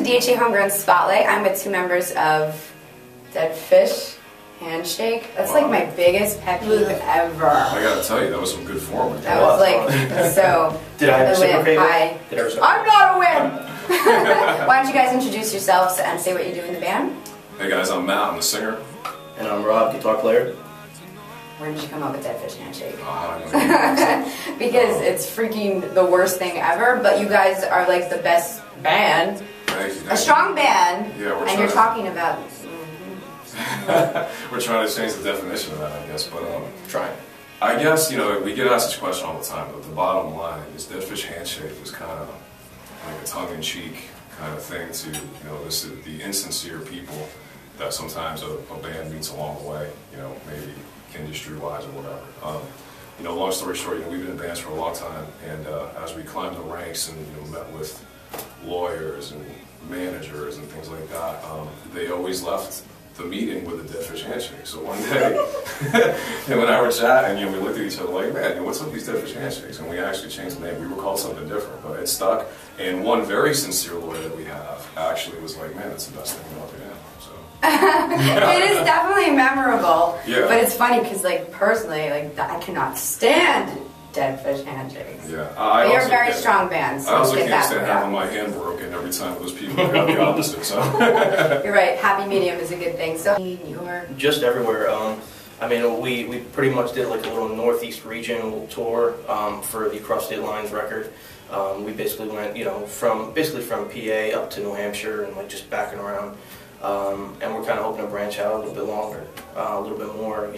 WDHA Homegrown Spotlight. I'm with two members of Dead Fish Handshake. That's like my biggest pet peeve ever. I gotta tell you, that was some good form. That was like, so. Did I reciprocate? I'm not a win! Why don't you guys introduce yourselves and say what you do in the band? Hey guys, I'm Matt, I'm the singer. And I'm Rob, guitar player. Where did you come up with Dead Fish Handshake? Because it's freaking the worst thing ever, but you guys are like the best band. Thank you. A strong band. Yeah, and you're talking about... We're trying to change the definition of that, I guess, but trying. I guess, we get asked this question all the time, but the bottom line is Dead Fish Handshake is kind of like a tongue-in-cheek kind of thing to, this is the insincere people that sometimes a band meets along the way, maybe industry-wise or whatever. Long story short, we've been in bands for a long time, and as we climbed the ranks and met with lawyers and managers and things like that, they always left the meeting with a Dead Fish Handshake. So one day, him and I were chatting, we looked at each other like, man, what's up with these Dead Fish Handshakes? And we actually changed the name. We were called something different, but it stuck. And one very sincere lawyer that we have actually was like, man, that's the best thing about the band. So. It is definitely memorable. Yeah. But it's funny because, personally, I cannot stand Dead Fish Handshakes. Yeah. But you're a very strong band, so I also get can't that stand having my hand broken every time those people got the opposite, so. You're right, happy medium is a good thing. So you're... Just everywhere. We pretty much did like a little Northeast regional tour for the Across State Lines record. We basically went, from PA up to New Hampshire and just backing around. And we're kind of hoping to branch out a little bit longer, a little bit more,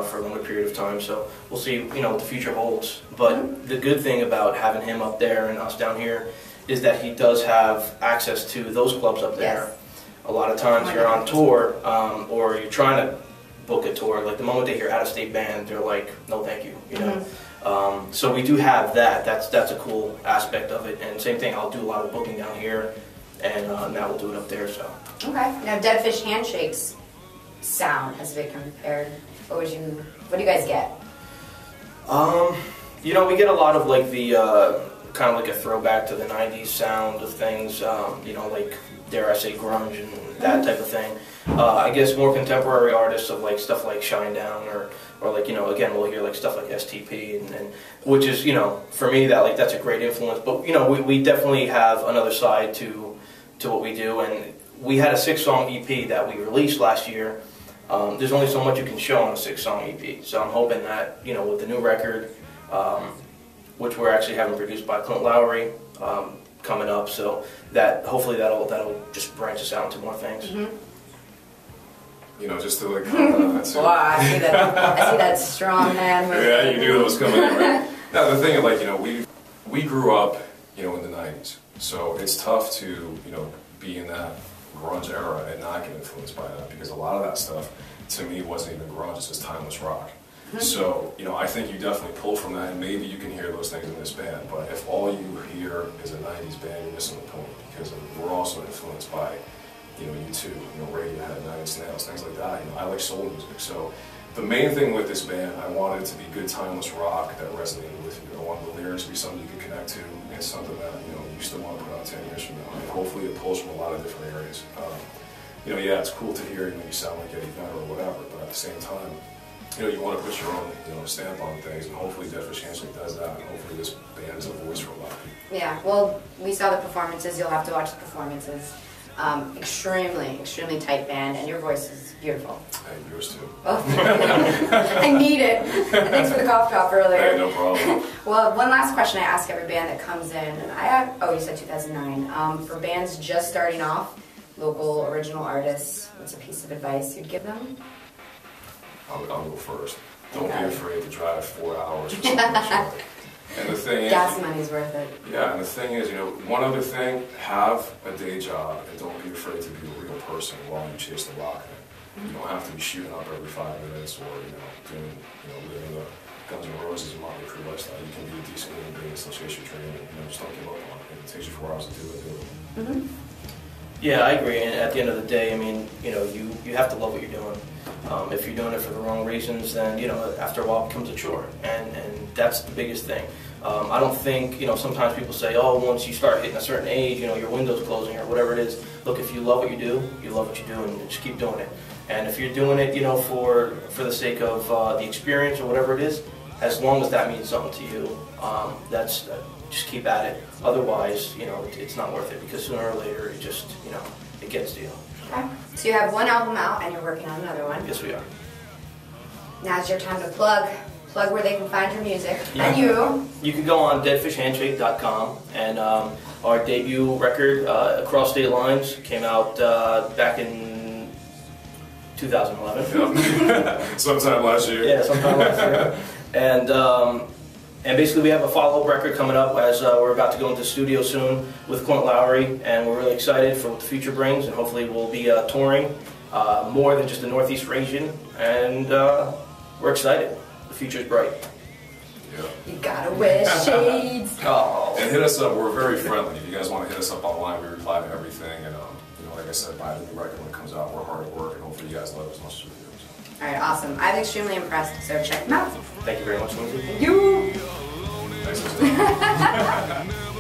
for a longer period of time. So we'll see, what the future holds. But the good thing about having him up there and us down here is that he does have access to those clubs up there. Yes. A lot of times you're on tour, or you're trying to book a tour. Like the moment they hear out-of-state band, they're like, no, thank you. So we do have that. That's a cool aspect of it. And same thing, I'll do a lot of booking down here, and Matt will do it up there. So. Okay. Now, Dead Fish Handshake's sound has been compared. What do you guys get? We get a lot of the kind of like a throwback to the '90s sound of things. Dare I say, grunge and that type of thing. I guess more contemporary artists of stuff like Shinedown or again we'll hear stuff like STP and which is for me that's a great influence. But we definitely have another side to what we do, and we had a 6-song EP that we released last year. There's only so much you can show on a 6-song EP, so I'm hoping that with the new record, which we're actually having produced by Clint Lowry, coming up, so that hopefully that'll just branch us out into more things. Just to comment on that too. Wow, I see that strong man. Yeah, you knew that was coming in, right? Now the thing is, we grew up, in the '90s, so it's tough to, be in that grunge era and not get influenced by that, because a lot of that stuff to me wasn't even grunge, it's just timeless rock. So, I think you definitely pull from that, and maybe you can hear those things in this band, but if all you hear is a 90s band, you're missing the point, because we're also influenced by, U2, Radiohead, Nine Inch Nails, things like that. I like soul music, so the main thing with this band, I wanted it to be good timeless rock that resonated with you. I wanted the lyrics to be something you could connect to, and something that, you still want to put on 10 years from now, and hopefully it pulls from a lot of different areas. Yeah, it's cool to hear, you sound like Eddie Vedder or whatever, but at the same time, you want to put your own, stamp on things, and hopefully Dead Fish Handshake does that, and hopefully this band is a voice for a lot of people. Yeah, well, we saw the performances. You'll have to watch the performances. Extremely tight band, and your voice is beautiful. Hey, yours too. I need it. Thanks for the cough drop earlier. Hey, no problem. Well, one last question I ask every band that comes in, and you said 2009. For bands just starting off, local original artists, what's a piece of advice you'd give them? I'll go first. Don't be afraid to drive 4 hours for something short. And the thing is, gas money's worth it. Yeah, and the thing is, one other thing, have a day job and don't be afraid to be a real person while you chase the rock. You don't have to be shooting up every 5 minutes or, doing, living the Guns N' Roses and Motley Crue lifestyle. You can be a decent human being and still chase your dream, and just don't give up on it. If it takes you 4 hours to do it, Yeah, I agree, and at the end of the day, you have to love what you're doing. If you're doing it for the wrong reasons, then after a while it becomes a chore, and that's the biggest thing. I don't think, sometimes people say, oh, once you start hitting a certain age, your window's closing or whatever it is. Look, if you love what you do, and just keep doing it. And if you're doing it, for the sake of the experience or whatever it is, as long as that means something to you, just keep at it. Otherwise, it's not worth it, because sooner or later it just, it gets to you. Okay. So you have one album out and you're working on another one. Yes, we are. Now's your time to plug where they can find your music. Yeah. And you. You can go on deadfishhandshake.com, and our debut record, Across State Lines, came out back in 2011. Yep. Sometime last year. Yeah, sometime last year. And basically we have a follow-up record coming up, as we're about to go into the studio soon with Clint Lowry, and we're really excited for what the future brings, and hopefully we'll be touring more than just the Northeast region, and we're excited. The future's bright. Yeah. You gotta wear shades. Oh. And hit us up. We're very friendly. If you guys want to hit us up online, we reply to everything. And like I said, buy the new record when it comes out. We're hard at work, and hopefully you guys love it as much as we do. So. All right, awesome. I'm extremely impressed, so check them out. Thank you very much, Lindsay. Thank you. Thanks, Lindsay.